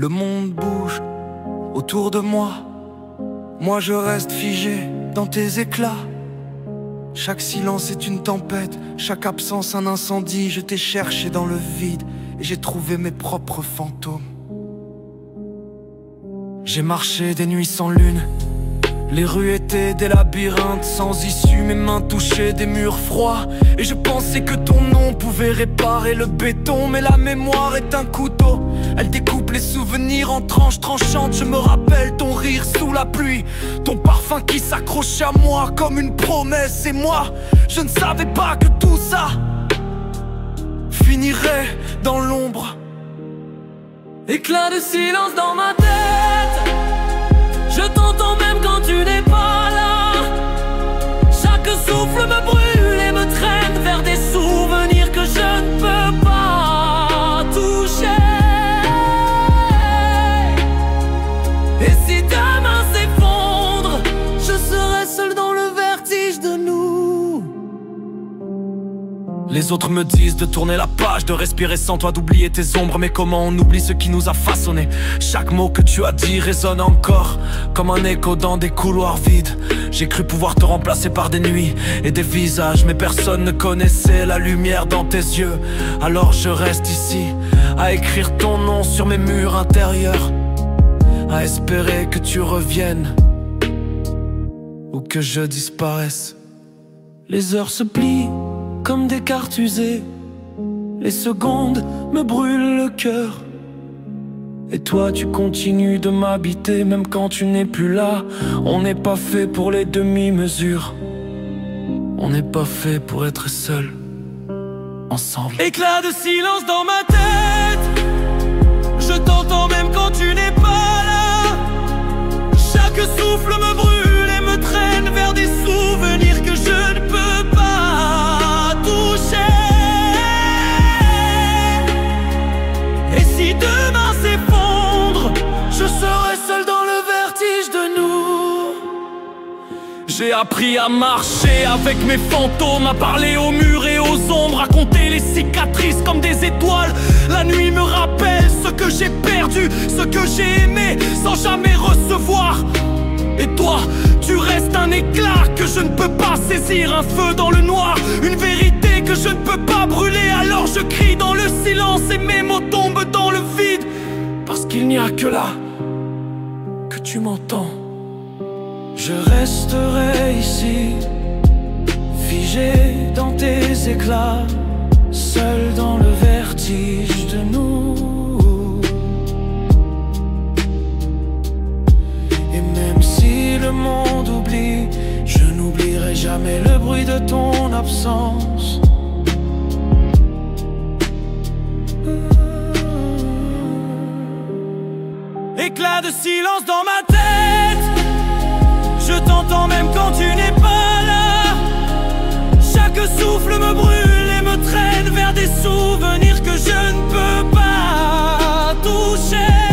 Le monde bouge autour de moi. Moi je reste figé dans tes éclats. Chaque silence est une tempête, chaque absence un incendie. Je t'ai cherché dans le vide et j'ai trouvé mes propres fantômes. J'ai marché des nuits sans lune. Les rues étaient des labyrinthes sans issue. Mes mains touchaient des murs froids et je pensais que ton nom pouvait réparer le béton. Mais la mémoire est un couteau, elle découpe les souvenirs en tranches tranchantes. Je me rappelle ton rire sous la pluie, ton parfum qui s'accrochait à moi comme une promesse. Et moi, je ne savais pas que tout ça finirait dans l'ombre. Éclat de silence dans ma tête, je t'entends même quand tu n'es pas là. Chaque souffle me brûle et me traîne vers des souvenirs que je ne peux pas toucher. Et si demain s'effondre, je serai seul dans le vertige de nous. Les autres me disent de tourner la page, de respirer sans toi, d'oublier tes ombres. Mais comment on oublie ce qui nous a façonné? Chaque mot que tu as dit résonne encore comme un écho dans des couloirs vides. J'ai cru pouvoir te remplacer par des nuits et des visages, mais personne ne connaissait la lumière dans tes yeux. Alors je reste ici à écrire ton nom sur mes murs intérieurs, à espérer que tu reviennes ou que je disparaisse. Les heures se plient comme des cartes usées, les secondes me brûlent le cœur. Et toi tu continues de m'habiter même quand tu n'es plus là. On n'est pas fait pour les demi-mesures, on n'est pas fait pour être seul ensemble. Éclat de silence dans ma tête, je t'entends même quand tu n'es pas là. Chaque souffle me brûle et me traîne vers des souvenirs que je ne peux pas toucher. Et si demain s'effondre, je serai seul dans le vertige de nous. J'ai appris à marcher avec mes fantômes, à parler aux murs et aux ombres, à compter les cicatrices comme des étoiles. La nuit me rappelle ce que j'ai perdu, ce que j'ai aimé sans jamais recevoir. Et toi, tu restes un éclat que je ne peux pas saisir, un feu dans le noir, une vérité que je ne peux pas brûler. Alors je crie dans le silence et mes mots tombent dans le vide, parce qu'il n'y a que là que tu m'entends. Je resterai ici, figé dans tes éclats, seul dans le vertige de nous. Et même si le monde oublie, je n'oublierai jamais le bruit de ton absence. Éclat de silence dans ma tête, je t'entends même quand tu n'es pas là. Chaque souffle me brûle et me traîne vers des souvenirs que je ne peux pas toucher.